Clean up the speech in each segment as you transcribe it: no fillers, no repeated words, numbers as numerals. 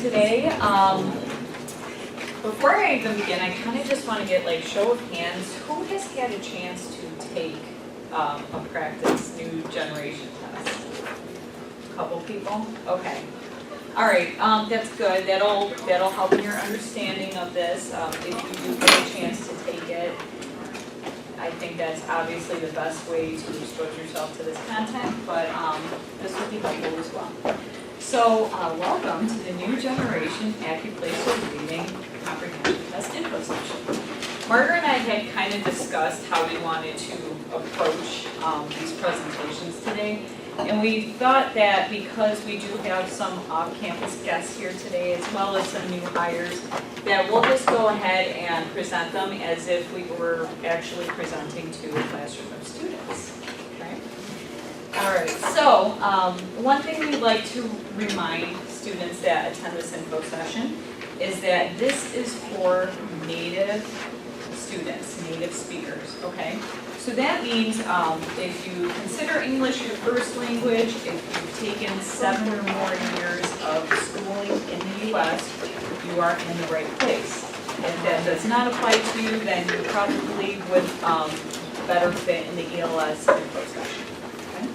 today. Before I even begin, I kind of just want to get like show of hands. Who has had a chance to take a practice new generation test? A couple people? Okay. All right, that's good. That'll help in your understanding of this. If you do get a chance to take it, I think that's obviously the best way to expose yourself to this content, but this will be helpful as well. So welcome to the new generation AccuPlacer Reading Comprehension Test Info Session. Margaret and I had kind of discussed how we wanted to approach these presentations today. And we thought that because we do have some off-campus guests here today, as well as some new hires, that we'll just go ahead and present them as if we were actually presenting to a classroom of students. Okay? All right, so one thing we'd like to remind students that attend this info session is that this is for native students, native speakers, okay? So that means if you consider English your first language, if you've taken 7 or more years of schooling in the U.S., you are in the right place. If that does not apply to you, then you probably would better fit in the ELS info session. Okay?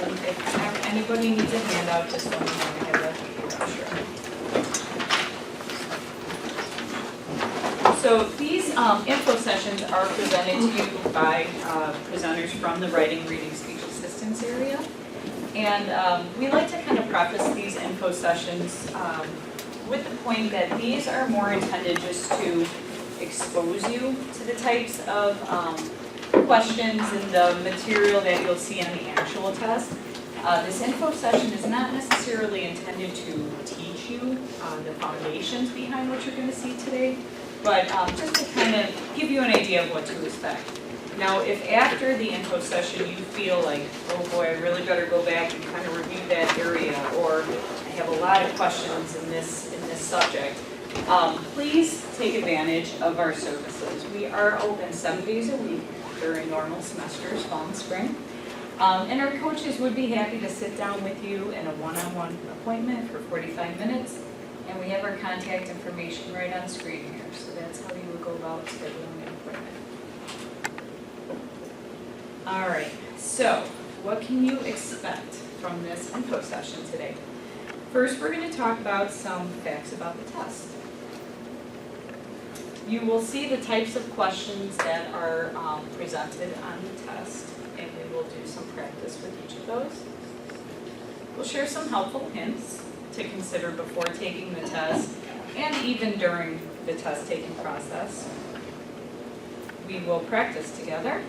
And if anybody needs a handout, just let me know. I have a brochure. So these info sessions are presented to you by presenters from the Writing, Reading, Speech Assistance area. And we like to kind of preface these info sessions with the point that these are more intended just to expose you to the types of questions and the material that you'll see on the actual test. This info session is not necessarily intended to teach you the foundations behind what you're going to see today, but just to kind of give you an idea of what to expect. Now, if after the info session you feel like, oh boy, I really better go back and kind of review that area, or I have a lot of questions in this subject, please take advantage of our services. We are open 7 days a week during normal semesters, fall and spring. And our coaches would be happy to sit down with you in a one-on-one appointment for 45 minutes. And we have our contact information right on screen here. So that's how you would go about scheduling an appointment. All right, so what can you expect from this info session today? First, we're going to talk about some facts about the test. You will see the types of questions that are presented on the test, and we will do some practice with each of those. We'll share some helpful hints to consider before taking the test and even during the test-taking process. We will practice together.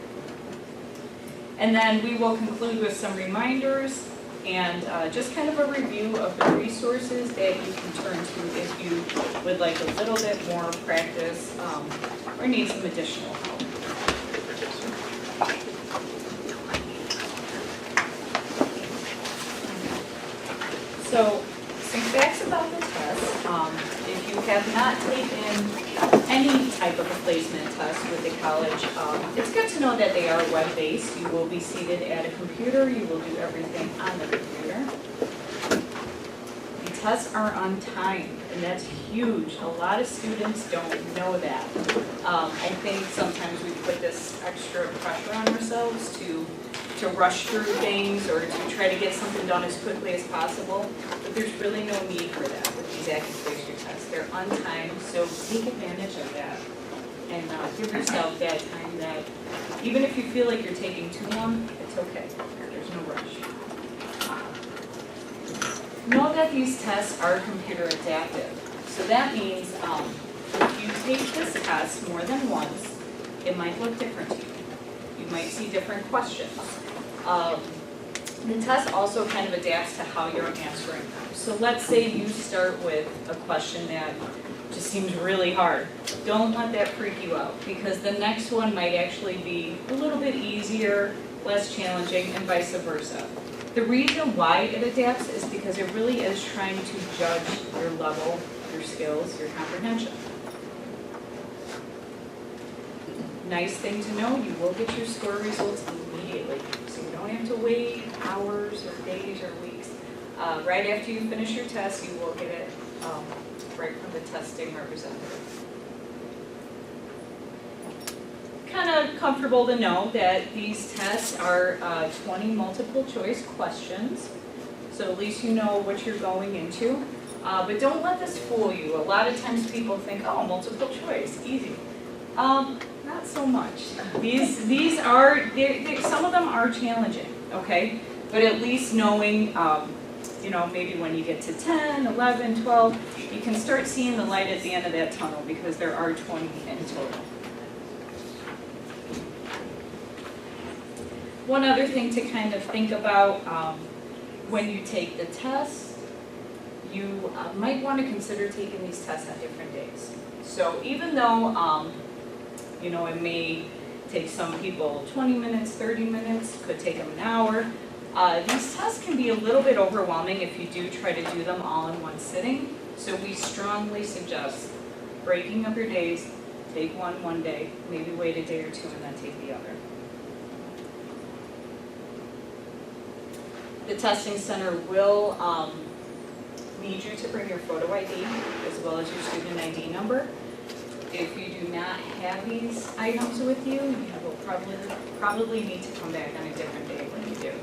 And then we will conclude with some reminders and just kind of a review of the resources that you can turn to if you would like a little bit more practice or need some additional help. So, some facts about the test. If you have not taken any type of a placement test with the college, it's good to know that they are web-based. You will be seated at a computer. You will do everything on the computer. The tests are on time, and that's huge. A lot of students don't know that. I think sometimes we put this extra pressure on ourselves to rush through things or to try to get something done as quickly as possible, but there's really no need for that with these AccuPlacer tests. They're on time, so take advantage of that and give yourself that time that, even if you feel like you're taking too long, it's okay. There's no rush. Know that these tests are computer adaptive. So that means if you take this test more than once, it might look different to you. You might see different questions. The test also kind of adapts to how you're answering them. So let's say you start with a question that just seems really hard. Don't let that freak you out, because the next one might actually be a little bit easier, less challenging, and vice versa. The reason why it adapts is because it really is trying to judge your level, your skills, your comprehension. Nice thing to know, you will get your score results immediately. So you don't have to wait hours or days or weeks. Right after you finish your test, you will get it right from the testing representative. Kind of comfortable to know that these tests are 20 multiple choice questions, so at least you know what you're going into. But don't let this fool you. A lot of times people think, oh, multiple choice, easy. Not so much. These are, some of them are challenging, okay? But at least knowing, you know, maybe when you get to 10, 11, 12, you can start seeing the light at the end of that tunnel because there are 20 in total. One other thing to kind of think about when you take the test, you might want to consider taking these tests on different days. So even though, you know, it may take some people 20 minutes, 30 minutes, could take them an hour, these tests can be a little bit overwhelming if you do try to do them all in one sitting. So we strongly suggest breaking up your days, take one day, maybe wait a day or two and then take the other. The testing center will need you to bring your photo ID as well as your student ID number. If you do not have these items with you, you will probably need to come back on a different day when you do.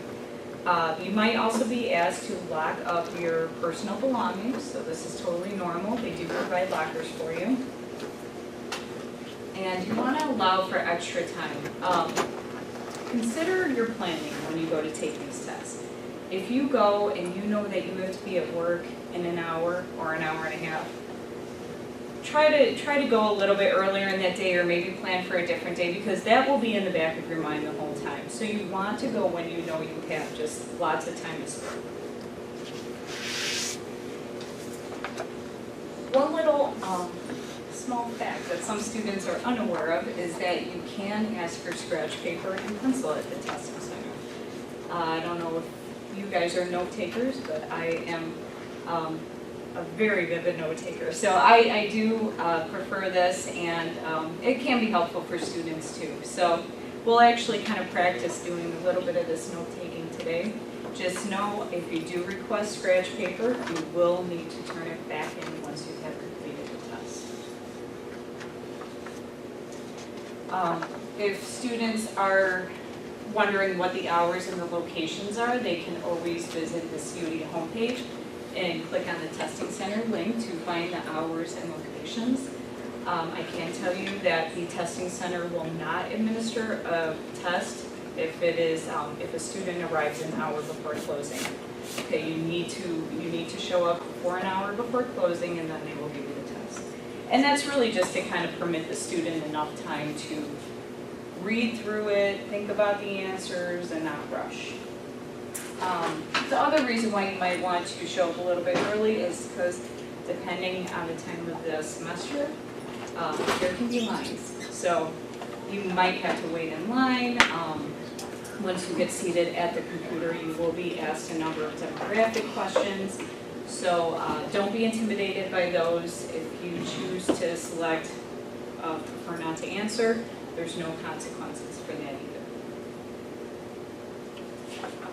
You might also be asked to lock up your personal belongings, so this is totally normal. They do provide lockers for you. And you want to allow for extra time. Consider your planning when you go to take these tests. If you go and you know that you have to be at work in an hour or an hour and a half, try to go a little bit earlier in that day or maybe plan for a different day because that will be in the back of your mind the whole time. So you want to go when you know you have just lots of time to spare. One little small fact that some students are unaware of is that you can ask for scratch paper and pencil at the testing center. I don't know if you guys are note takers, but I am a very vivid note taker. So I do prefer this, and it can be helpful for students too. So we'll actually kind of practice doing a little bit of this note taking today. Just know if you do request scratch paper, you will need to turn it back in once you have completed the test. If students are wondering what the hours and the locations are, they can always visit the COD homepage and click on the testing center link to find the hours and locations. I can tell you that the testing center will not administer a test if it is if a student arrives an hour before closing. Okay, you need to show up before an hour before closing, and then they will give you the test. And that's really just to kind of permit the student enough time to read through it, think about the answers, and not rush. The other reason why you might want to show up a little bit early is because depending on the time of the semester, there can be lines. So you might have to wait in line. Once you get seated at the computer, you will be asked a number of demographic questions. So don't be intimidated by those. If you choose to select prefer not to answer, there's no consequences for that either.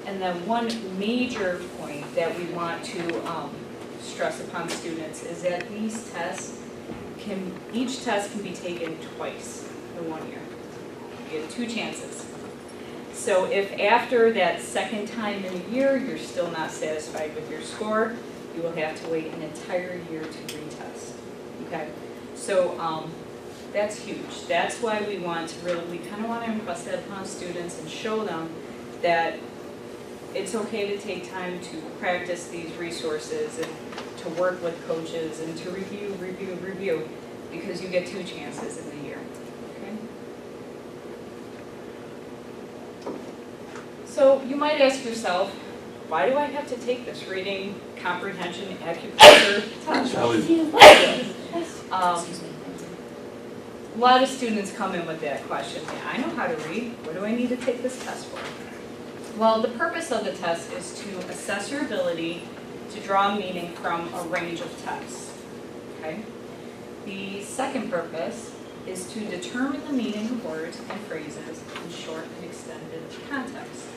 And then one major point that we want to stress upon students is that these tests each test can be taken twice in 1 year. You have 2 chances. So if after that second time in a year you're still not satisfied with your score, you will have to wait an entire year to retest. Okay? So that's huge. That's why we kind of want to impress that upon students and show them that it's okay to take time to practice these resources and to work with coaches and to review, because you get 2 chances in the year. Okay? So you might ask yourself, why do I have to take this reading, comprehension, acupuncture test? A lot of students come in with that question. Yeah, I know how to read. What do I need to take this test for? Well, the purpose of the test is to assess your ability to draw meaning from a range of texts. Okay? The second purpose is to determine the meaning of words and phrases in short and extended context.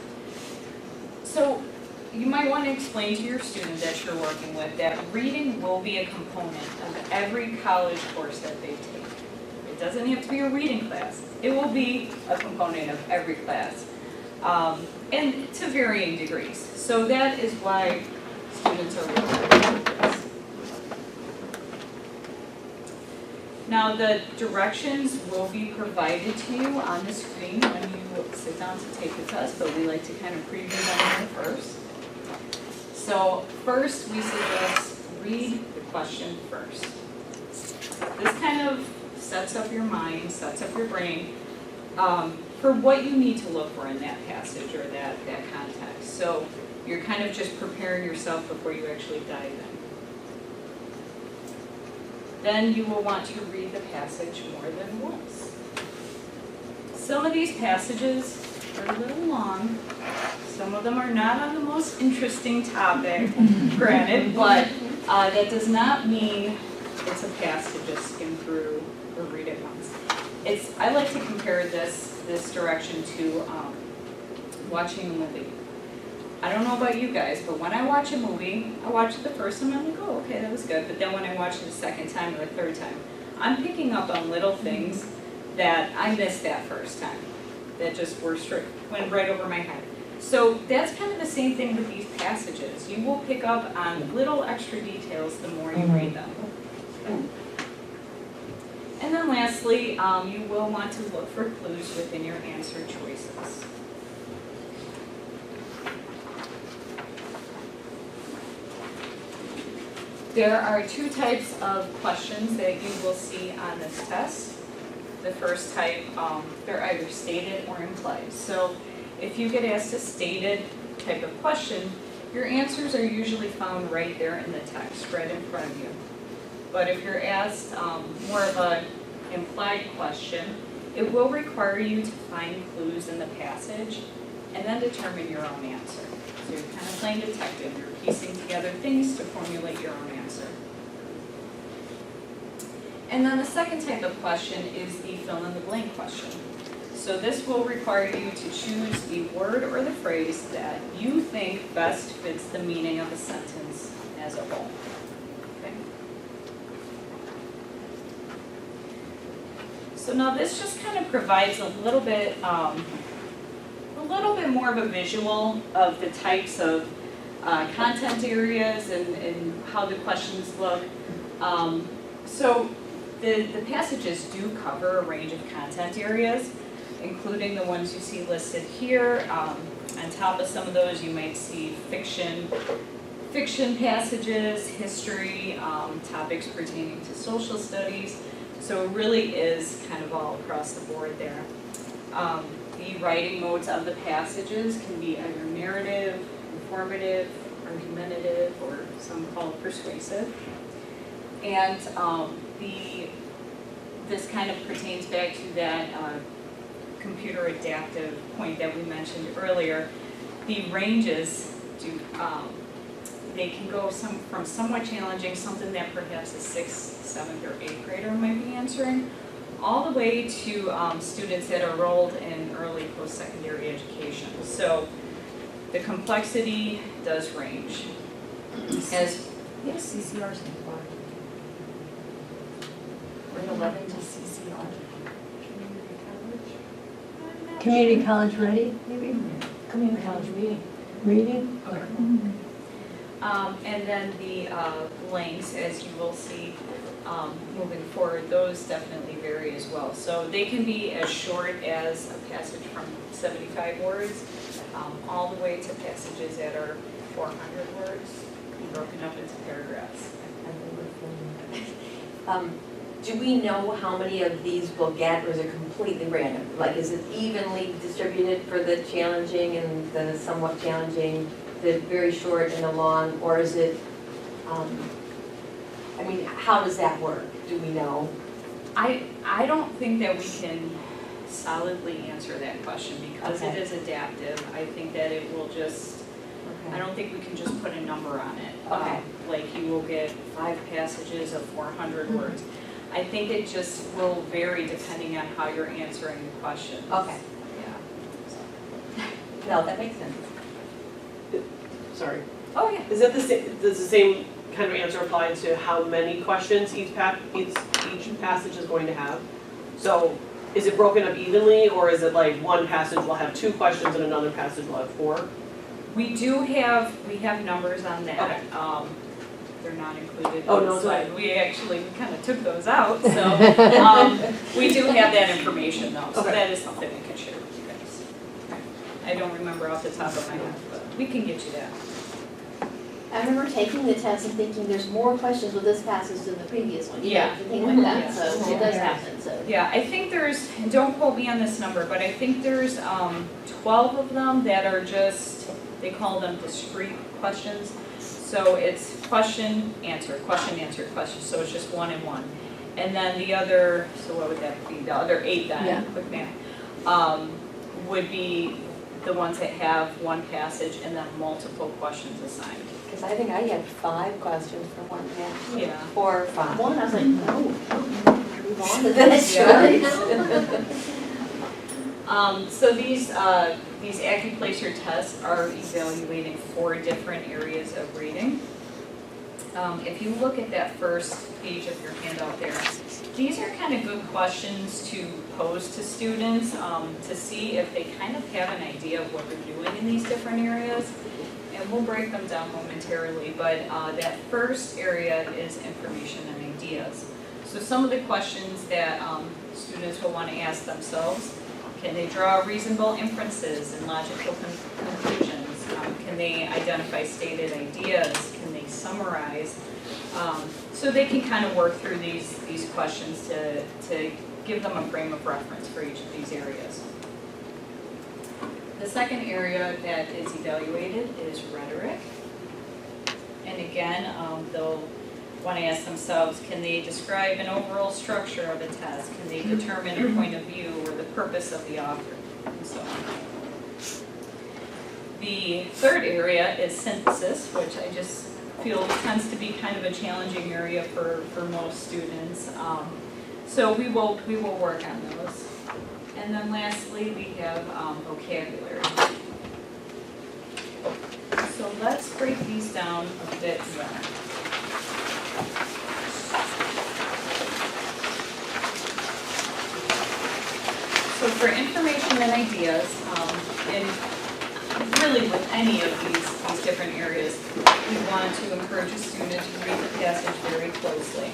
So you might want to explain to your student that you're working with that reading will be a component of every college course that they take. It doesn't have to be a reading class. It will be a component of every class, and to varying degrees. So that is why students are required with this. Now, the directions will be provided to you on the screen when you sit down to take the test, but we like to kind of preview them here first. So first, we suggest read the question first. This kind of sets up your mind, sets up your brain for what you need to look for in that passage or that context. So you're kind of just preparing yourself before you actually dive in. Then you will want to read the passage more than once. Some of these passages are a little long. Some of them are not on the most interesting topic, granted, but that does not mean it's a pass to just skim through or read it once. I like to compare this direction to watching a movie. I don't know about you guys, but when I watch a movie, I watch it the first time, I'm like, oh, okay, that was good. But then when I watch it the second time or the third time, I'm picking up on little things that I missed that first time, that just went right over my head. So that's kind of the same thing with these passages. You will pick up on little extra details the more you read them. And then lastly, you will want to look for clues within your answer choices. There are two types of questions that you will see on this test. The first type, they're either stated or implied. So if you get asked a stated type of question, your answers are usually found right there in the text, right in front of you. But if you're asked more of an implied question, it will require you to find clues in the passage and then determine your own answer. So you're kind of playing detective. You're piecing together things to formulate your own answer. And then the second type of question is the fill-in-the-blank question. So this will require you to choose the word or the phrase that you think best fits the meaning of a sentence as a whole. Okay? So now this just kind of provides a little bit more of a visual of the types of content areas and how the questions look. So the passages do cover a range of content areas, including the ones you see listed here. On top of some of those, you might see fiction passages, history, topics pertaining to social studies. So it really is kind of all across the board there. The writing modes of the passages can be either narrative, informative, argumentative, or some call it persuasive. And this kind of pertains back to that computer adaptive point that we mentioned earlier. The ranges they can go from somewhat challenging, something that perhaps a 6th, 7th, or 8th grader might be answering, all the way to students that are enrolled in early post-secondary education. So the complexity does range. As Yes, CCR's important. Grade 11 to CCR. Community college ready, maybe? Community college reading. Reading? Okay. And then the lengths, as you will see moving forward, those definitely vary as well. So they can be as short as a passage from 75 words, all the way to passages that are 400 words, broken up into paragraphs. Do we know how many of these we'll get, or is it completely random? Like, is it evenly distributed for the challenging and the somewhat challenging, the very short and the long, or is it, I mean, how does that work? Do we know? I don't think that we can solidly answer that question because Okay. it is adaptive. I think that it will just, I don't think we can just put a number on it. Okay. Like you will get 5 passages of 400 words. I think it just will vary depending on how you're answering the questions. Okay. Yeah. No, that makes sense. sorry. Oh, yeah. Is that the same, does the same kind of answer apply to how many questions each passage is going to have? So is it broken up evenly, or is it like one passage will have 2 questions and another passage will have 4? We have numbers on that. Okay. They're not included Oh, in no, the it's okay. slide. We kind of took those out, so, we do have that information though, so Okay. that is something I can share with you guys. I don't remember off the top of my head, but we can get you that. I remember taking the test and thinking there's more questions with this passage than the previous one, you know, Yeah. and things like that, Yeah. so it does happen, so. Yeah, I think there's, and don't quote me on this number, but I think there's 12 of them that are just, they call them discrete questions. So it's question, answer, question, so it's just 1 and 1. And then the other, so what would that be, the other 8 Yeah. then, quick math, would be the ones that have 1 passage and then multiple questions assigned. Because I think I had 5 questions for one passage. Yeah. 4 or 5. One, I was like, no, move on to this, Yeah. right? So these AccuPlacer tests are evaluating 4 different areas of reading. If you look at that first page of your handout there, these are kind of good questions to pose to students to see if they kind of have an idea of what they're doing in these different areas. And we'll break them down momentarily, but that first area is information and ideas. So some of the questions that students will want to ask themselves: can they draw reasonable inferences and logical conclusions? Can they identify stated ideas? Can they summarize? So they can kind of work through these questions to give them a frame of reference for each of these areas. The second area that is evaluated is rhetoric. And again, they'll want to ask themselves, can they describe an overall structure of a test? Can they determine a point of view or the purpose of the author, and so on. The third area is synthesis, which I just feel tends to be kind of a challenging area for most students. So we will work on those. And then lastly, we have vocabulary. So let's break these down a bit more. So for information and ideas, and really with any of these different areas, we want to encourage a student to read the passage very closely.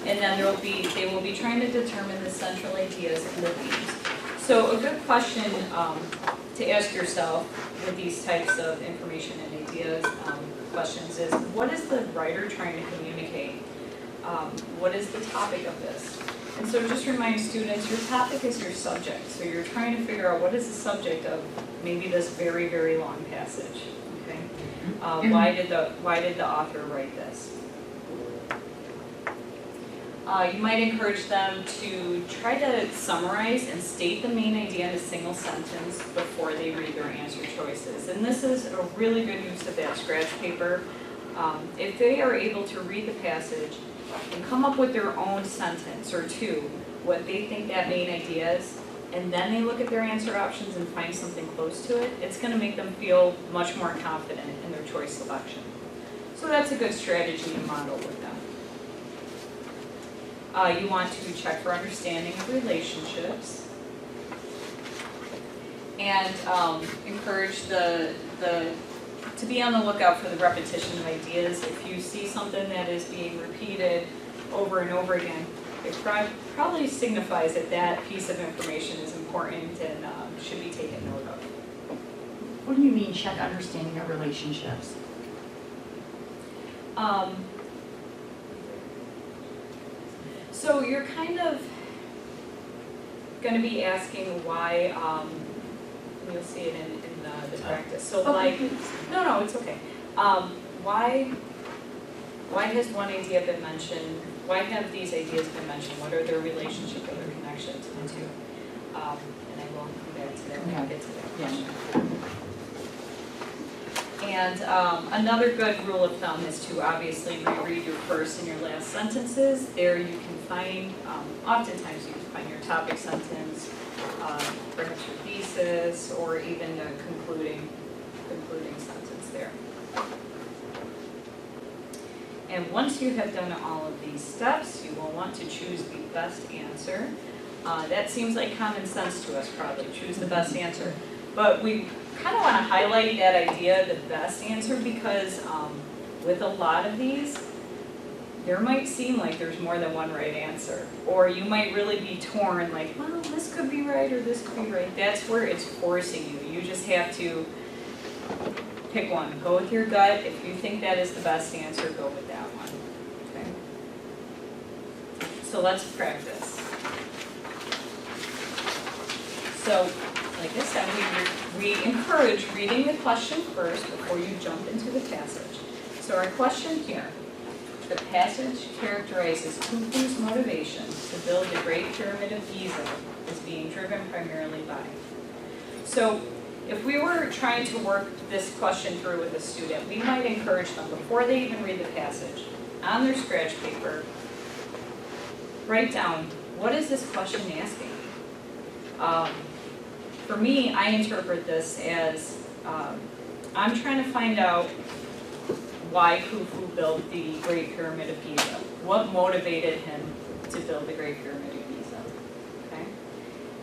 And then they will be trying to determine the central ideas and the themes. So a good question to ask yourself with these types of information and ideas questions is, what is the writer trying to communicate? What is the topic of this? And so just remind students, your topic is your subject. So you're trying to figure out what is the subject of maybe this very, very long passage, okay? Why did the author write this? You might encourage them to try to summarize and state the main idea in a single sentence before they read their answer choices. And this is a really good use of that scratch paper. If they are able to read the passage and come up with their own sentence or 2, what they think that main idea is, and then they look at their answer options and find something close to it, it's going to make them feel much more confident in their choice selection. So that's a good strategy to model with them. You want to check for understanding of relationships and encourage to be on the lookout for the repetition of ideas. If you see something that is being repeated over and over again, it probably signifies that that piece of information is important and should be taken note of. What do you mean check understanding of relationships? So you're kind of going to be asking why, you'll see it in the practice. So like, no, it's okay. Why has one idea been mentioned? Why have these ideas been mentioned? What are their relationship or their connection to the two? And I will come back to that when I get to that question. And another good rule of thumb is to obviously reread your first and your last sentences. There you can find, oftentimes you can find your topic sentence, perhaps your thesis, or even a concluding concluding sentence there. And once you have done all of these steps, you will want to choose the best answer. That seems like common sense to us probably, choose the best answer. But we kind of want to highlight that idea, the best answer, because with a lot of these, there might seem like there's more than one right answer. Or you might really be torn, like, well, this could be right or this could be right. That's where it's forcing you. You just have to pick one. Go with your gut. If you think that is the best answer, go with that one. Okay? So let's practice. So, like I said, we encourage reading the question first before you jump into the passage. So our question here, the passage characterizes Khufu's motivation to build the Great Pyramid of Giza as being driven primarily by. So if we were trying to work this question through with a student, we might encourage them, before they even read the passage, on their scratch paper, write down, what is this question asking? For me, I interpret this as, I'm trying to find out why Khufu built the Great Pyramid of Giza. What motivated him to build the Great Pyramid of Giza, okay?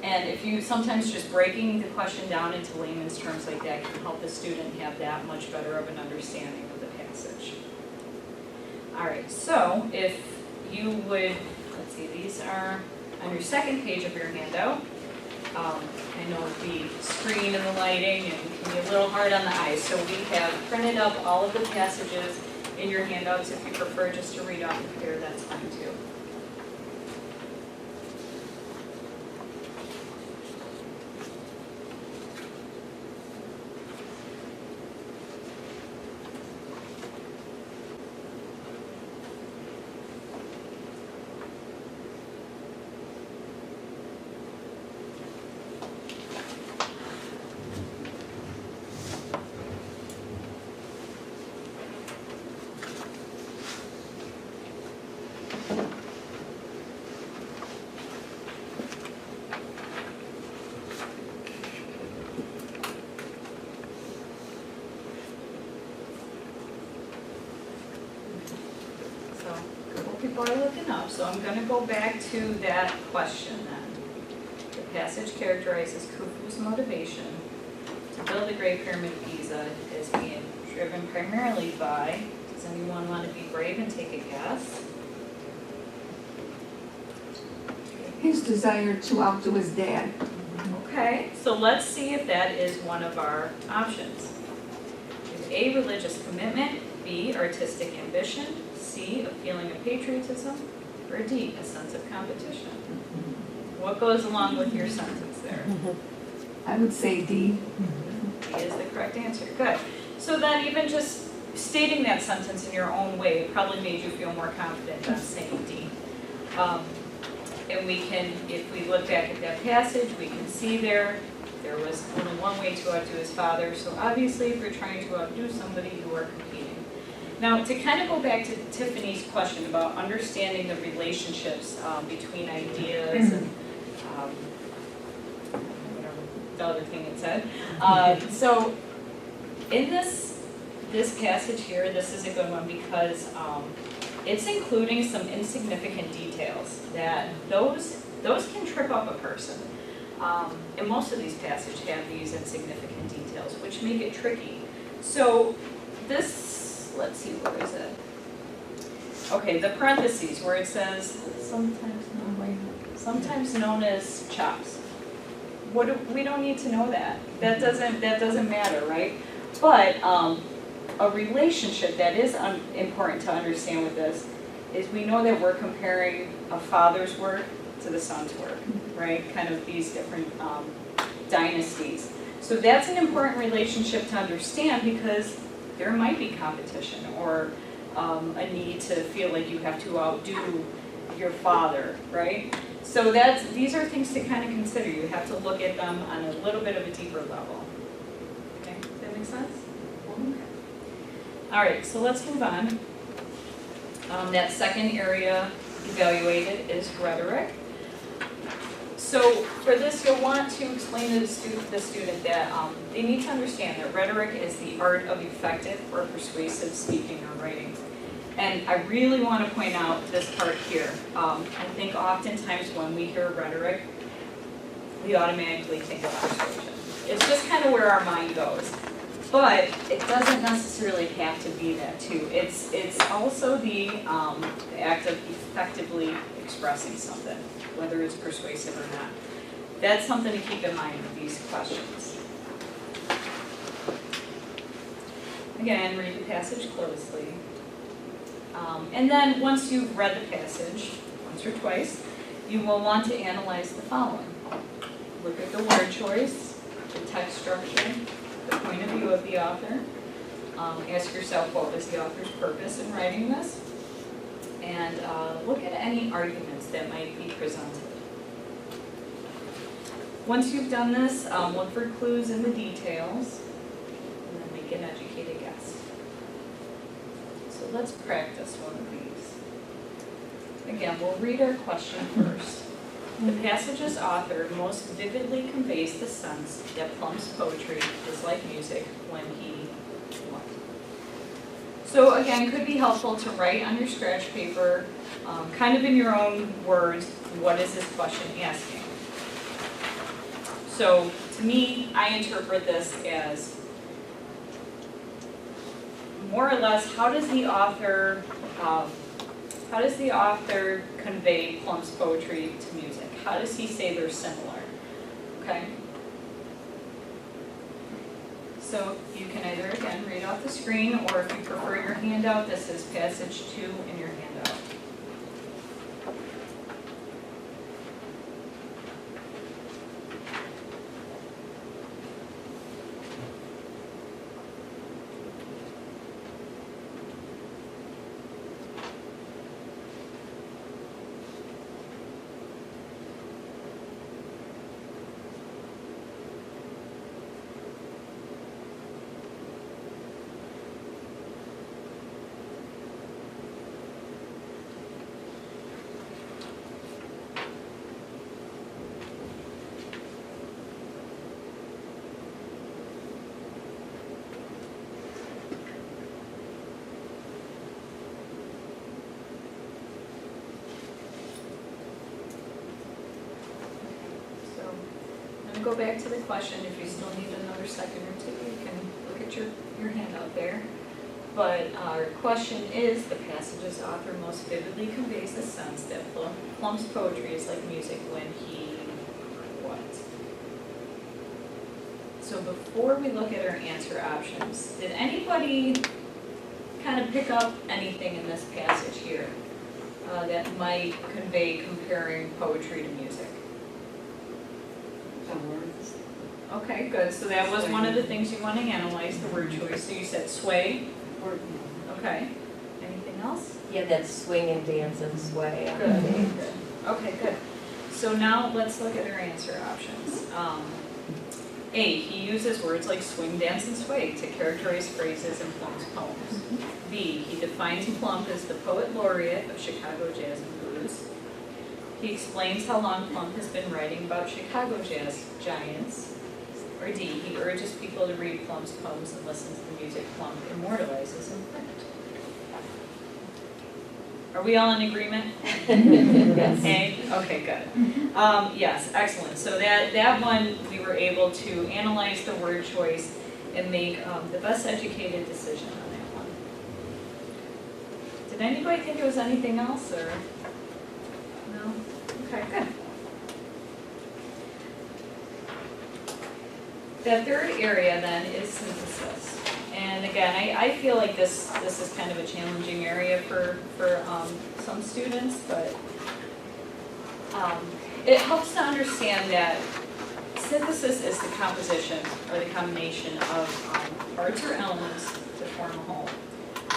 And if you, sometimes just breaking the question down into layman's terms like that can help the student have that much better of an understanding of the passage. All right, so if you would, let's see, these are on your second page of your handout. I know the screen and the lighting and can be a little hard on the eyes, so we have printed up all of the passages in your handouts. If you prefer just to read off of here, that's fine too. People are looking up, so I'm going to go back to that question then. The passage characterizes Khufu's motivation to build the Great Pyramid of Giza as being driven primarily by, does anyone want to be brave and take a guess? His desire to outdo his dad. Okay, so let's see if that is one of our options. Is A, religious commitment, B, artistic ambition, C, a feeling of patriotism, or D, a sense of competition? What goes along with your sentence there? I would say D. D is the correct answer. Good. So then even just stating that sentence in your own way probably made you feel more confident than saying D. And we can, if we look back at that passage, we can see there was only one way to outdo his father. So obviously if you're trying to outdo somebody, you are competing. Now, to kind of go back to Tiffany's question about understanding the relationships between ideas and whatever the other thing it said. So in this passage here, this is a good one because it's including some insignificant details that those can trip up a person. And most of these passages have these insignificant details, which make it tricky. So this, let's see, where is it? Okay, the parentheses where it says sometimes known as chops. We don't need to know that. That doesn't matter, right? But a relationship that is important to understand with this is we know that we're comparing a father's work to the son's work, right? Kind of these different dynasties. So that's an important relationship to understand because there might be competition or a need to feel like you have to outdo your father, right? So these are things to kind of consider. You have to look at them on a little bit of a deeper level. Okay, does that make sense? Okay. All right, so let's move on. That second area evaluated is rhetoric. So for this, you'll want to explain to the student that they need to understand that rhetoric is the art of effective or persuasive speaking or writing. And I really want to point out this part here. I think oftentimes when we hear rhetoric, we automatically think of persuasion. It's just kind of where our mind goes. But it doesn't necessarily have to be that too. It's also the act of effectively expressing something, whether it's persuasive or not. That's something to keep in mind with these questions. Again, read the passage closely. And then once you've read the passage, once or twice, you will want to analyze the following. Look at the word choice, the text structure, the point of view of the author. Ask yourself, what was the author's purpose in writing this? And look at any arguments that might be presented. Once you've done this, look for clues in the details, and then make an educated guess. So let's practice one of these. Again, we'll read our question first. The passage's author most vividly conveys the sense that Plum's poetry is like music when he what? So again, could be helpful to write on your scratch paper, kind of in your own words, what is this question asking? So to me, I interpret this as more or less, how does the author convey Plum's poetry to music? How does he say they're similar? Okay? So you can either, again, read off the screen, or if you prefer your handout, this is passage 2 in your handout. Go back to the question. If you still need another second or two, you can look at your handout there. But our question is, the passage's author most vividly conveys the sense that Plum's poetry is like music when he what? So before we look at our answer options, did anybody kind of pick up anything in this passage here that might convey comparing poetry to music? Okay, good. So that was one of the things you want to analyze, the word choice. So you said sway. Okay. Anything else? Yeah, that swing and dance and sway. Good. Okay, good. So now let's look at our answer options. A, he uses words like swing, dance, and sway to characterize phrases in Plum's poems. B, he defines Plum as the poet laureate of Chicago jazz and blues. He explains how long Plum has been writing about Chicago jazz giants. Or D, he urges people to read Plum's poems and listen to the music Plum immortalizes in print. Are we all in agreement? Yes. A? Okay, good. Yes, excellent. So that one, we were able to analyze the word choice and make the best educated decision on that one. Did anybody think it was anything else, or? No? Okay, good. The third area then is synthesis. And again, I feel like this is kind of a challenging area for some students, but it helps to understand that synthesis is the composition or the combination of parts or elements to form a whole.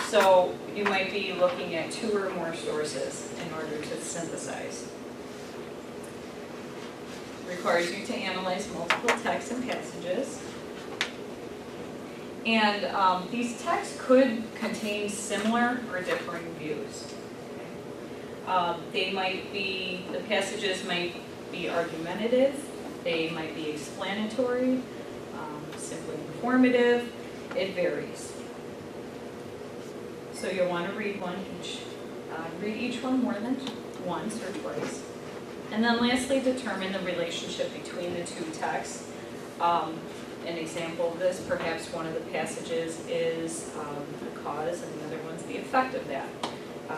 So you might be looking at 2 or more sources in order to synthesize. Requires you to analyze multiple texts and passages. And these texts could contain similar or differing views. The passages might be argumentative, they might be explanatory, simply informative, it varies. So you'll want to read read each one more than once or twice. And then lastly, determine the relationship between the two texts. An example of this, perhaps one of the passages is the cause and the other one's the effect of that,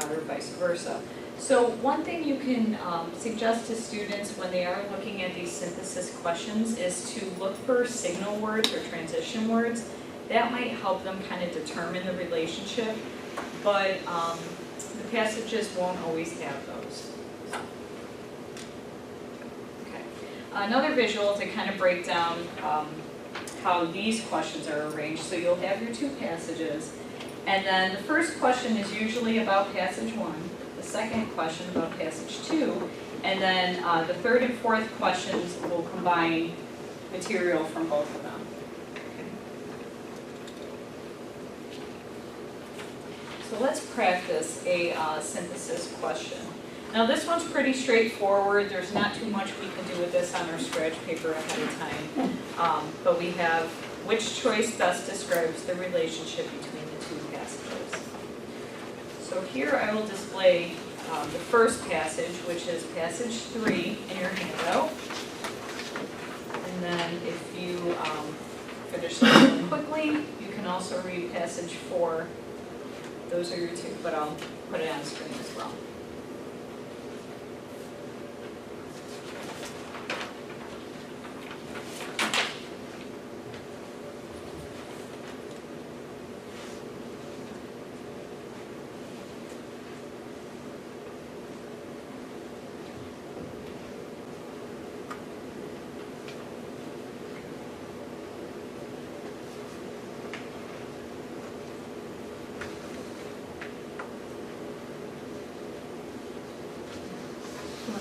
or vice versa. So one thing you can suggest to students when they are looking at these synthesis questions is to look for signal words or transition words. That might help them kind of determine the relationship, but the passages won't always have those. Okay. Another visual to kind of break down how these questions are arranged. So you'll have your two passages, and then the first question is usually about passage 1, the second question about passage 2, and then the third and fourth questions will combine material from both of them. Okay. So let's practice a synthesis question. Now this one's pretty straightforward. There's not too much we can do with this on our scratch paper ahead of time. But we have which choice best describes the relationship between the two passages. So here I will display the first passage, which is passage 3 in your handout. And then if you finish this one quickly, you can also read passage 4. Those are your two, but I'll put it on screen as well.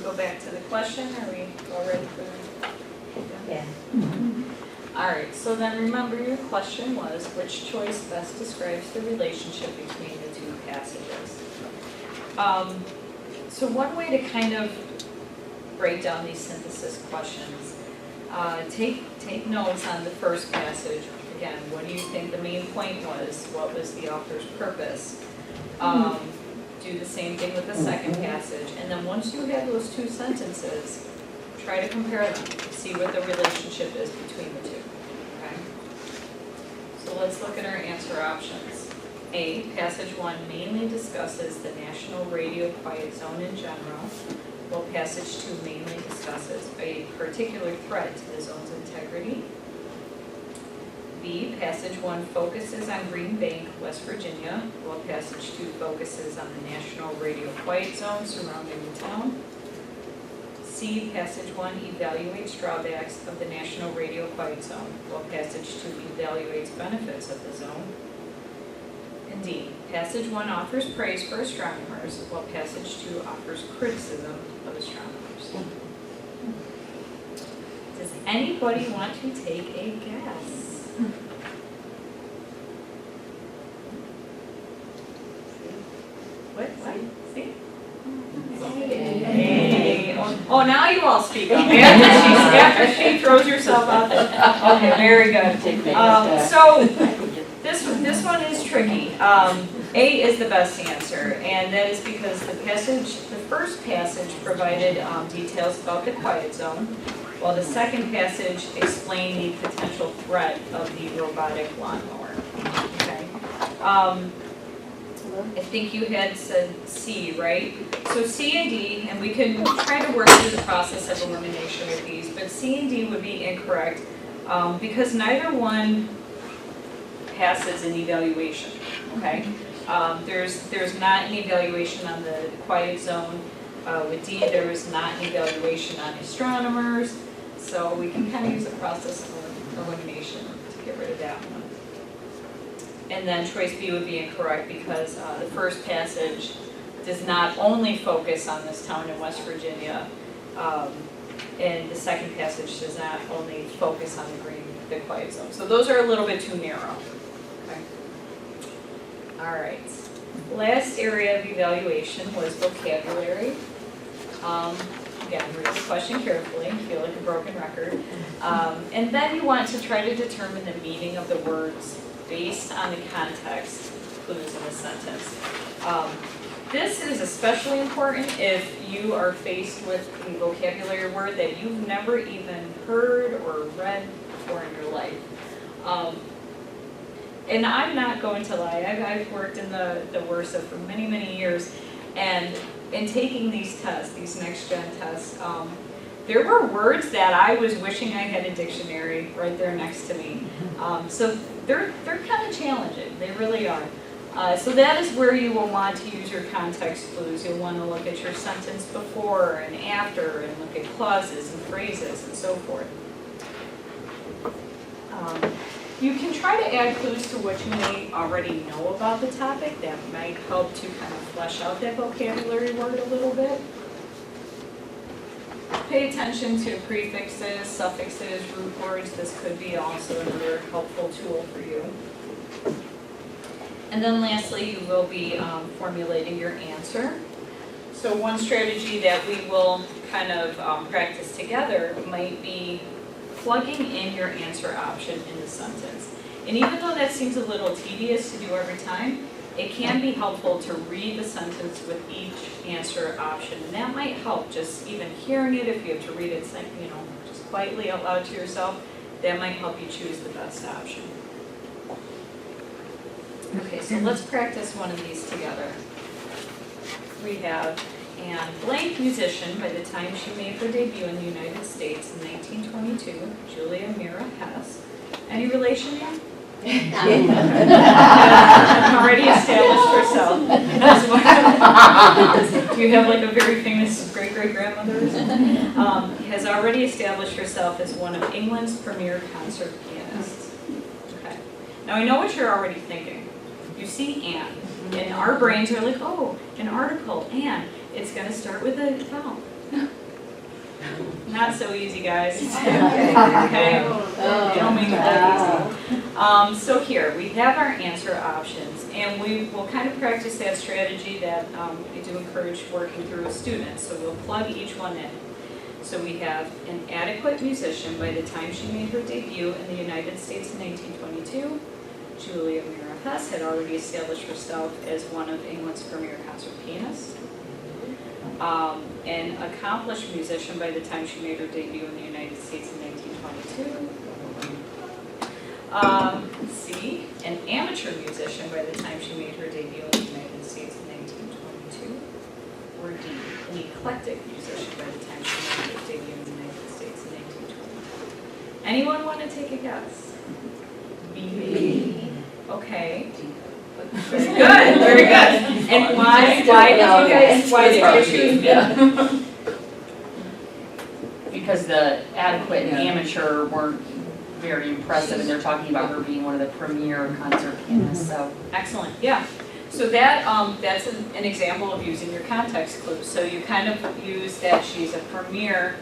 Go back to the question, are we all ready for that? Yeah. All right, so then remember your question was, which choice best describes the relationship between the two passages? So one way to kind of break down these synthesis questions, take notes on the first passage. Again, what do you think the main point was? What was the author's purpose? Do the same thing with the second passage, and then once you have those two sentences, try to compare them, see what the relationship is between the two, okay? So let's look at our answer options. A, passage 1 mainly discusses the National Radio Quiet Zone in general, while passage 2 mainly discusses a particular threat to the zone's integrity. B, passage 1 focuses on Green Bank, West Virginia, while passage 2 focuses on the National Radio Quiet Zone surrounding the town. C, passage 1 evaluates drawbacks of the National Radio Quiet Zone, while passage 2 evaluates benefits of the zone. And D, passage 1 offers praise for astronomers, while passage 2 offers criticism of astronomers. Does anybody want to take a guess? What? See? Hey. Oh, now you all speak up. After she throws herself out there. Okay, very good. So this one is tricky. A is the best answer, and that is because the first passage provided details about the quiet zone, while the second passage explained the potential threat of the robotic lawnmower. Okay. I think you had said C, right? So C and D, and we can try to work through the process of elimination with these, but C and D would be incorrect because neither one passes an evaluation, okay? There's not an evaluation on the quiet zone. With D, there is not an evaluation on astronomers, so we can kind of use the process of elimination to get rid of that one. And then choice B would be incorrect because the first passage does not only focus on this town in West Virginia, and the second passage does not only focus on the quiet zone. So those are a little bit too narrow. Okay. All right. Last area of evaluation was vocabulary. again, read the question carefully, feel like a broken record. And then you want to try to determine the meaning of the words based on the context clues in the sentence. This is especially important if you are faced with a vocabulary word that you've never even heard or read before in your life. And I'm not going to lie, I've worked in the WRSA for many, many years, and in taking these tests, these next gen tests, there were words that I was wishing I had a dictionary right there next to me. So they're kind of challenging, they really are. So that is where you will want to use your context clues. You'll want to look at your sentence before and after, and look at clauses and phrases and so forth. You can try to add clues to what you may already know about the topic. That might help to kind of flesh out that vocabulary word a little bit. Pay attention to prefixes, suffixes, root words. This could be also another helpful tool for you. And then lastly, you will be formulating your answer. So one strategy that we will kind of practice together might be plugging in your answer option in the sentence. And even though that seems a little tedious to do every time, it can be helpful to read the sentence with each answer option. And that might help, just even hearing it, if you have to read it, just quietly out loud to yourself, that might help you choose the best option. Okay, so let's practice one of these together. We have Anne Blank, musician, by the time she made her debut in the United States in 1922, Julia Mira Hess. Any relation yet? Already established herself as one. Do you have like a very famous great-great-grandmother or something? Has already established herself as one of England's premier concert pianists. Okay. Now I know what you're already thinking. You see Anne, and our brains are like, oh, an article, Anne. It's going to start with a vowel. Not so easy, guys. Okay. You don't make it that easy. So here, we have our answer options, and we will kind of practice that strategy that we do encourage working through with students. So we'll plug each one in. So we have an adequate musician by the time she made her debut in the United States in 1922. Julia Mira Hess had already established herself as one of England's premier concert pianists. An accomplished musician by the time she made her debut in the United States in 1922. C, an amateur musician by the time she made her debut in the United States in 1922. Or D, an eclectic musician by the time she made her debut in the United States in 1922. Anyone want to take a guess? B. Okay. Very good, very good. And why did you choose B? Because the adequate and amateur weren't very impressive, and they're talking about her being one of the premier concert pianists, so. Excellent, yeah. So that that's an example of using your context clues. So you kind of use that she's a premier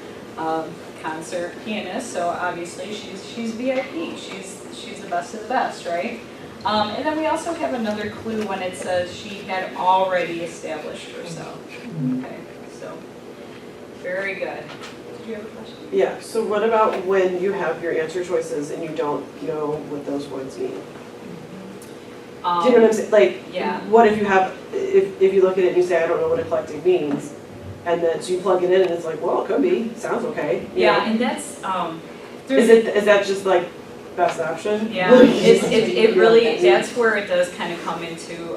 concert pianist, so obviously she's VIP. She's the best of the best, right? And then we also have another clue when it says she had already established herself. Okay, so very good. Did you have a question? Yeah, so what about when you have your answer choices and you don't know what those words mean? Do you know what I'm saying? Like, yeah. What if you have, if you look at it and you say, I don't know what eclectic means, and then so you plug it in and it's like, well, it could be, sounds okay. Yeah, and that's, Is that just like best option? yeah, it really, that's where it does kind of come into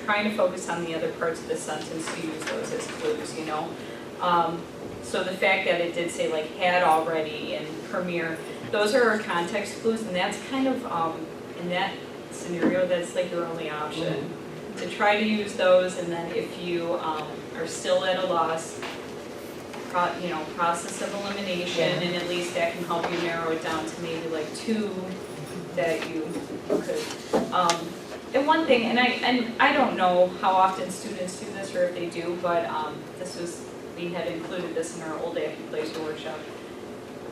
trying to focus on the other parts of the sentence to use those as clues, you know? So the fact that it did say like had already and premier, those are our context clues, and that's kind of, in that scenario, that's like your only option. To try to use those, and then if you are still at a loss, process of elimination, and at least that can help you narrow it down to maybe like two that you could. And one thing, and I don't know how often students do this or if they do, but we had included this in our old Active Placer workshop.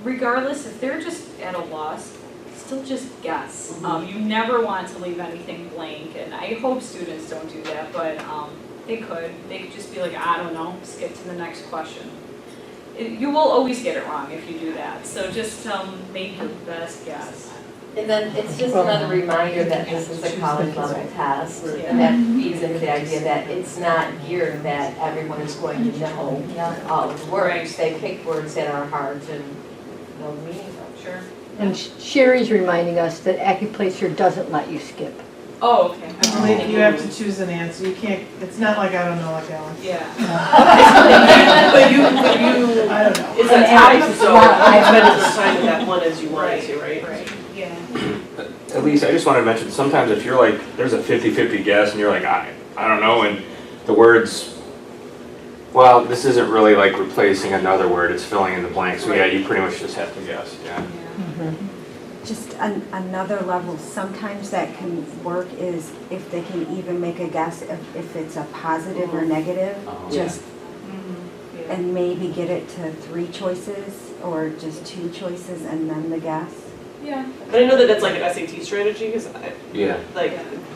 Regardless, if they're just at a loss, still just guess. You never want to leave anything blank, and I hope students don't do that, but they could just be like, I don't know, skip to the next question. you will always get it wrong if you do that, so just make your best guess. And then it's just another reminder that this is a college level test, and that feeds into the idea that it's not geared that everyone is going to know all of the words. They pick words that are hard to know the meaning of. Sure. And Sherry's reminding us that AccuPlacer doesn't let you skip. Oh, okay. I believe you have to choose an answer, you can't, it's not like I don't know like Ellen. Yeah. But you, I don't know. it's a tie, so you spend as much time with that one as you wanted to, right? Right, yeah. At least I just wanted to mention, sometimes if you're like, there's a 50-50 guess and you're like, I don't know, and the words, well, this isn't really like replacing another word, it's filling in the blanks, so yeah, you pretty much just have to guess, yeah. Just another level, sometimes that can work is if they can even make a guess if it's a positive or negative, just, Yeah. and maybe get it to 3 choices or just 2 choices and then the guess. Yeah. But I know that that's like an SAT strategy, because Yeah.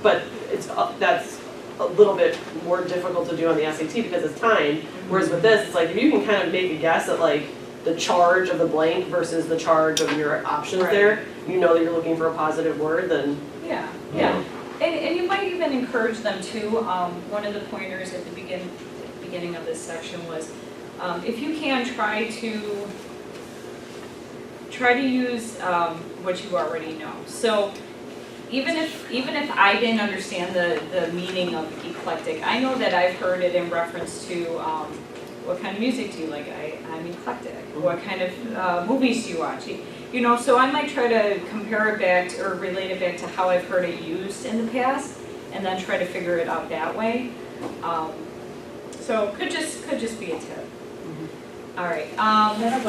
but it's, that's a little bit more difficult to do on the SAT because it's time, whereas with this, it's like, if you can kind of make a guess at like the charge of the blank versus the charge of your options Right. there, you know that you're looking for a positive word, then. Yeah, yeah. And you might even encourage them too, one of the pointers at the beginning of this section was, if you can, try to use what you already know. So even if I didn't understand the meaning of eclectic, I know that I've heard it in reference to what kind of music do you like? I'm eclectic. What kind of movies do you watch? You know, so I might try to compare it back to, or relate it back to how I've heard it used in the past, and then try to figure it out that way. So could just be a tip. All right. I have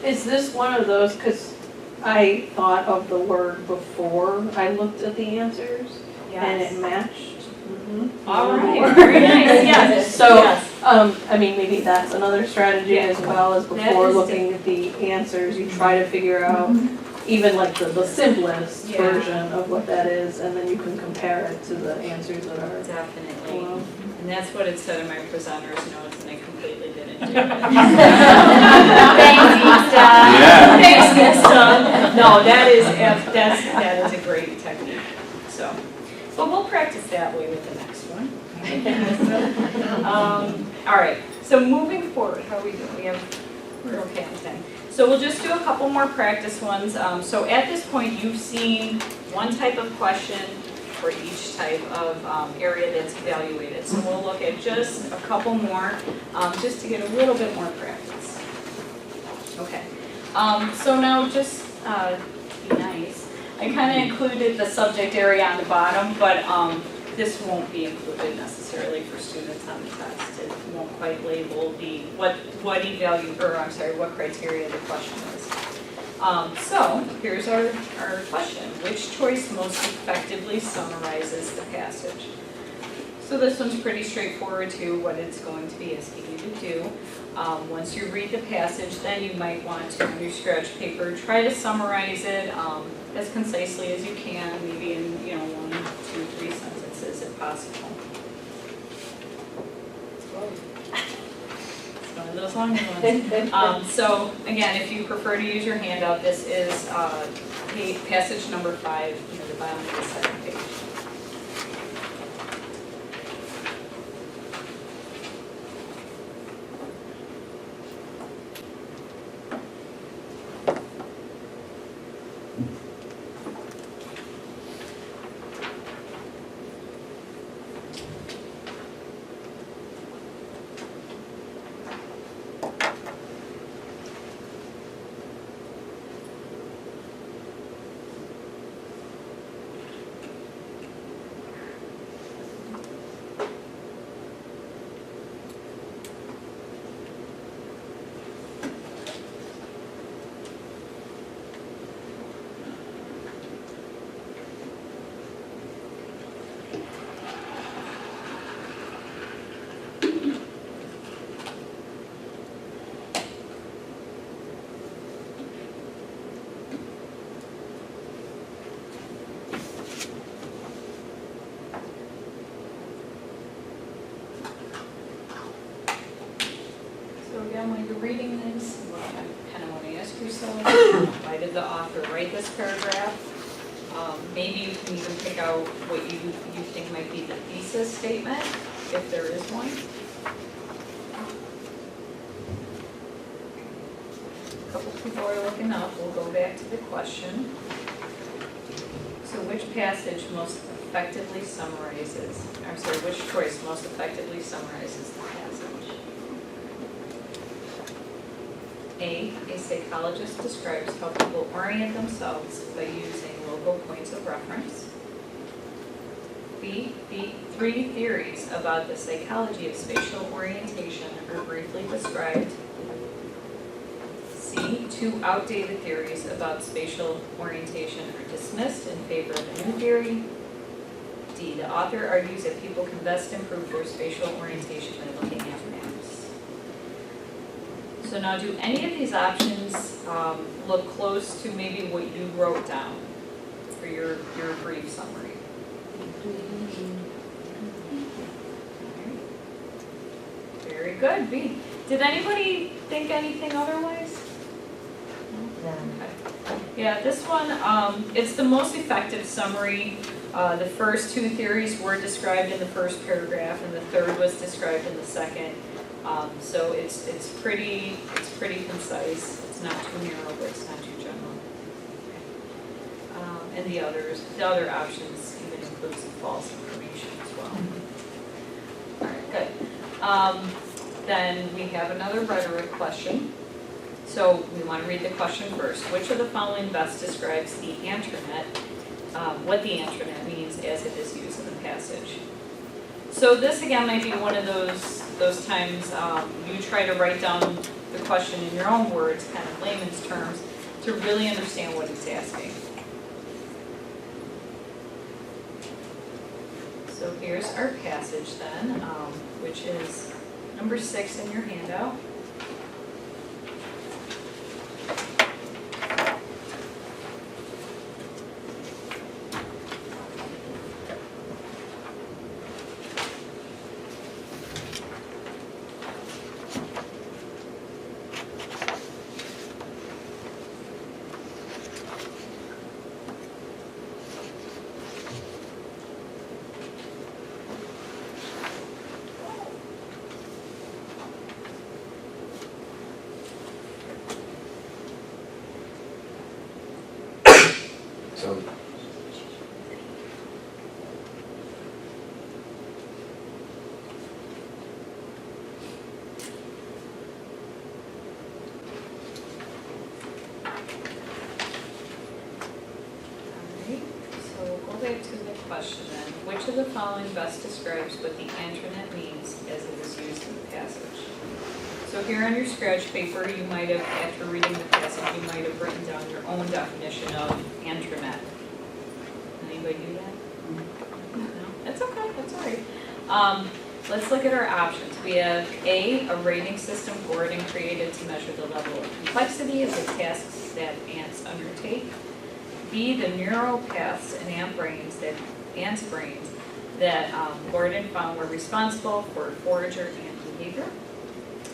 Is this one of those, because I thought of the word before I looked at the answers, and it matched? All right. Very nice. Yes. So, Yes. I mean, maybe that's another strategy as well as That before is looking at the answers, you try to figure out even like the simplest Yeah. version of what that is, and then you can compare it to the answers that are Definitely. below. And that's what it said in my presenter's notes, and I completely didn't do it. Thanks, Ista. Yeah. Thanks, Nesta. No, that is a great technique. So, but we'll practice that way with the next one. All right. So moving forward, how are we doing? We're okay on 10. So we'll just do a couple more practice ones. So at this point, you've seen one type of question for each type of area that's evaluated. So we'll look at just a couple more, just to get a little bit more practice. Okay. So now just be nice. I kind of included the subject area on the bottom, but this won't be included necessarily for students on the test. It won't quite label what criteria the question is. So here's our question. Which choice most effectively summarizes the passage? So this one's pretty straightforward too, what it's going to be asking you to do. Once you read the passage, then you might want to, on your scratch paper, try to summarize it as concisely as you can, maybe in 1, 2, 3 sentences if possible. It's one of those long ones. So again, if you prefer to use your handout, this is passage number 5 near the bottom of the second page. again, when you're reading this, I kind of want to ask yourself, why did the author write this paragraph? Maybe you can even pick out what you think might be the thesis statement, if there is one. A couple people are looking up, we'll go back to the question. So which passage most effectively summarizes, I'm sorry, which choice most effectively summarizes the passage? A psychologist describes how people orient themselves by using local points of reference. B, three theories about the psychology of spatial orientation are briefly described. C, two outdated theories about spatial orientation are dismissed in favor of a new theory. D, the author argues that people can best improve their spatial orientation by looking at maps. So now, do any of these options look close to maybe what you wrote down for your brief summary? Very good, B. Did anybody think anything otherwise? Yeah, this one, it's the most effective summary. The first two theories were described in the first paragraph, and the third was described in the second. So it's pretty concise. It's not too narrow, but it's not too general. And the other options even include some false information as well. All right, good. Then we have another rhetoric question. So we want to read the question first. Which of the following best describes the Antronet, what the Antronet means as it is used in the passage? So this again might be one of those times you try to write down the question in your own words, kind of layman's terms, to really understand what it's asking. So here's our passage then, which is number 6 in your handout. So, So we'll go back to the question then. Which of the following best describes what the Antronet means as it is used in the passage? So here on your scratch paper, you might have, after reading the passage, you might have written down your own definition of Antronet. Anybody do that? No? That's okay, that's all right. Let's look at our options. We have A, a rating system board and created to measure the level of complexity of the tasks that ants undertake. B, the neural paths in ants' brains that Gordon found were responsible for forager ant behavior.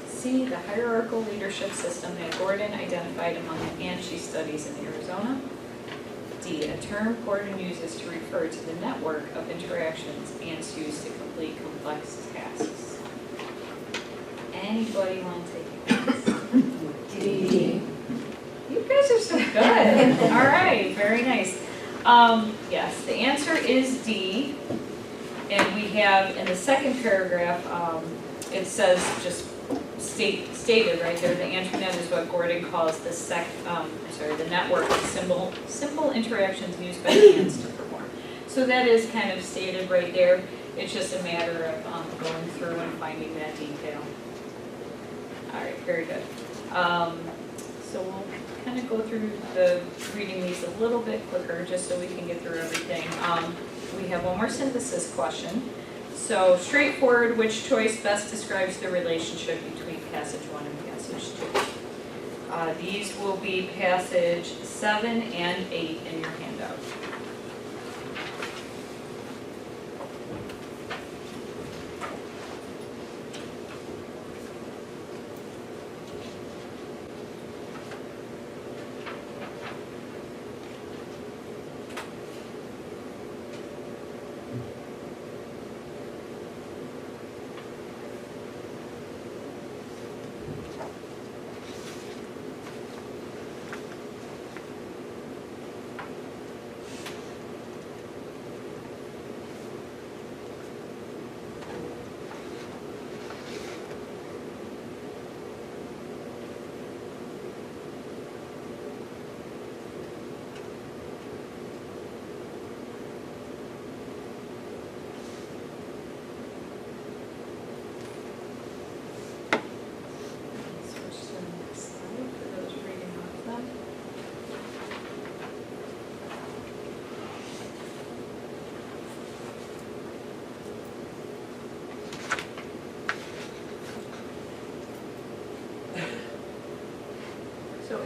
C, the hierarchical leadership system that Gordon identified among the ants she studies in Arizona. D, a term Gordon uses to refer to the network of interactions ants use to complete complex tasks. Anybody want to take this? D. You guys are so good. All right, very nice. Yes, the answer is D. And we have in the second paragraph, it says just stated right there, the Antronet is what Gordon calls the network of simple interactions used by ants to perform. So that is kind of stated right there. It's just a matter of going through and finding that detail. All right, very good. So we'll kind of go through reading these a little bit quicker just so we can get through everything. We have one more synthesis question. So straightforward, which choice best describes the relationship between passage 1 and passage 2? These will be passage 7 and 8 in your handout.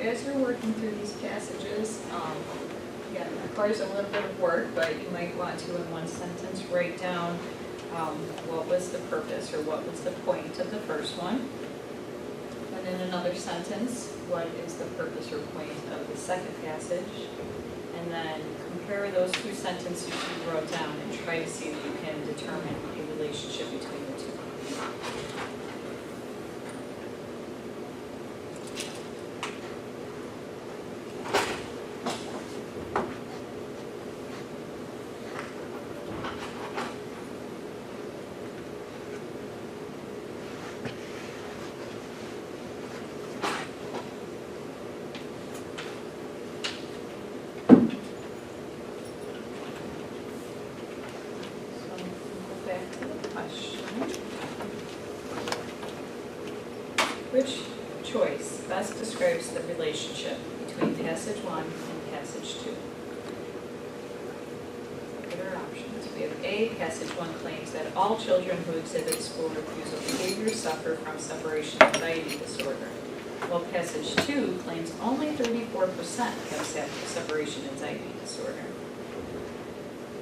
as you're working through these passages, again, it requires a little bit of work, but you might want to, in one sentence, write down what was the purpose or what was the point of the first one. And in another sentence, what is the purpose or point of the second passage? And then compare those two sentences you wrote down and try to see if you can determine a relationship between the two. Which choice best describes the relationship between passage 1 and passage 2? Look at our options. We have A, passage 1 claims that all children who exhibit school refusal behavior suffer from separation anxiety disorder, while passage 2 claims only 34% have separation anxiety disorder.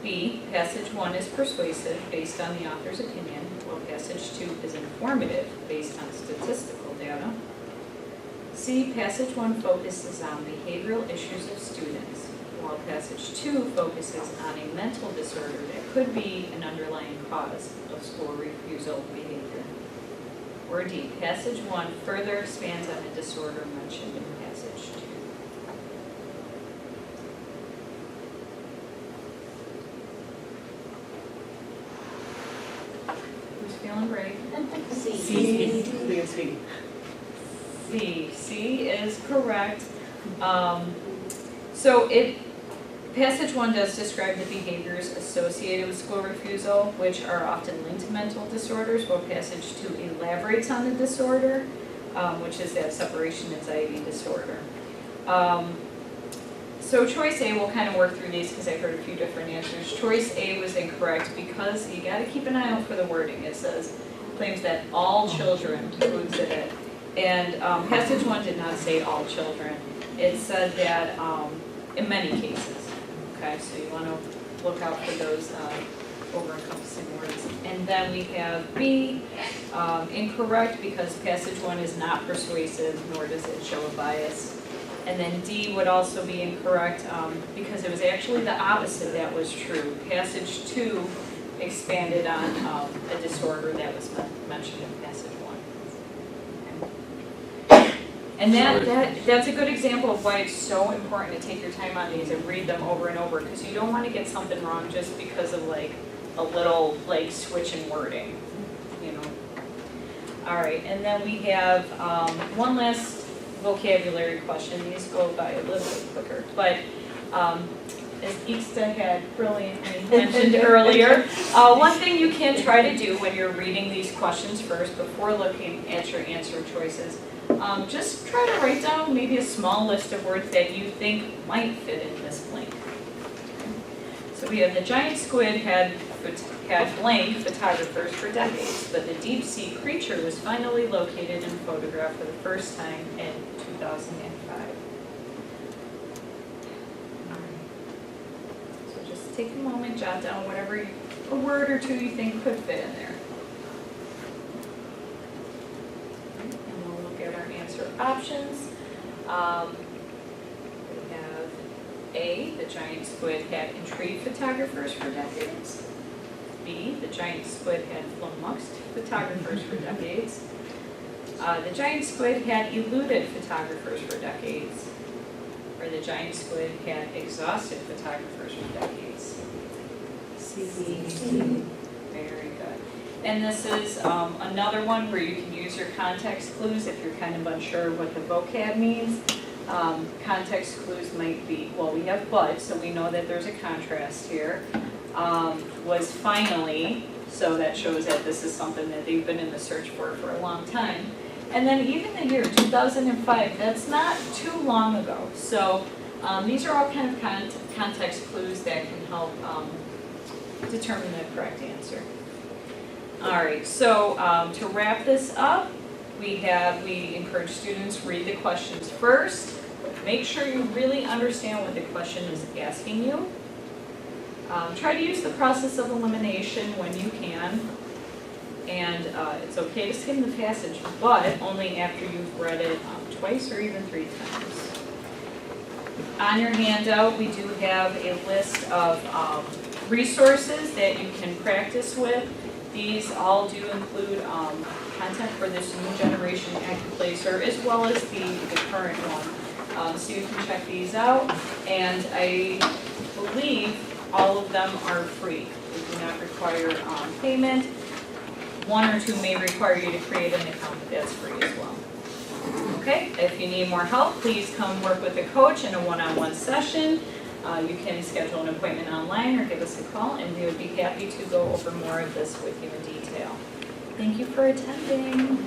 B, passage 1 is persuasive based on the author's opinion, while passage 2 is informative based on statistical data. C, passage 1 focuses on behavioral issues of students, while passage 2 focuses on a mental disorder that could be an underlying cause of school refusal behavior. Or D, passage 1 further expands on the disorder mentioned in passage 2. Feeling great. C. I think it's C. C is correct. Passage 1 does describe the behaviors associated with school refusal, which are often linked to mental disorders, while passage 2 elaborates on the disorder, which is that separation anxiety disorder. So choice A, we'll kind of work through these because I heard a few different answers. Choice A was incorrect because you got to keep an eye out for the wording. It says, claims that all children who exhibit. And passage 1 did not say all children. It said that in many cases. Okay, so you want to look out for those over-encompassing words. And then we have B, incorrect because passage 1 is not persuasive, nor does it show a bias. And then D would also be incorrect because it was actually the opposite that was true. Passage 2 expanded on a disorder that was mentioned in passage 1. Okay. And that's a good example of why it's so important to take your time on these and read them over and over, because you don't want to get something wrong just because of like a little like switch in wording, you know. All right, and then we have one last vocabulary question. These go by a little bit quicker, but as Ista had brilliantly mentioned earlier, one thing you can try to do when you're reading these questions first, before looking at your answer choices, just try to write down maybe a small list of words that you think might fit in this blank. So we have the giant squid had blank photographers for decades, but the deep sea creature was finally located and photographed for the first time in 2005. So just take a moment, jot down whatever a word or two you think could fit in there. And we'll look at our answer options. We have A, the giant squid had intrigued photographers for decades. B, the giant squid had flummoxed photographers for decades. The giant squid had eluded photographers for decades. Or the giant squid had exhausted photographers for decades. C. Very good. And this is another one where you can use your context clues if you're kind of unsure what the vocab means. Context clues might be, well, we have but, so we know that there's a contrast here. Was finally, so that shows that this is something that they've been in the search for a long time. And then even the year 2005, that's not too long ago. So these are all kind of context clues that can help determine the correct answer. All right, so to wrap this up, we encourage students read the questions first, Make sure you really understand what the question is asking you. Try to use the process of elimination when you can. And it's okay to skim the passage, but only after you've read it twice or even 3 times. On your handout, we do have a list of resources that you can practice with. These all do include content for this new generation AccuPlacer as well as the current one. So you can check these out, and I believe all of them are free. They do not require payment. 1 or 2 may require you to create an account, but that's free as well. Okay, if you need more help, please come work with a coach in a one-on-one session. You can schedule an appointment online or give us a call, and we would be happy to go over more of this with you in detail. Thank you for attending.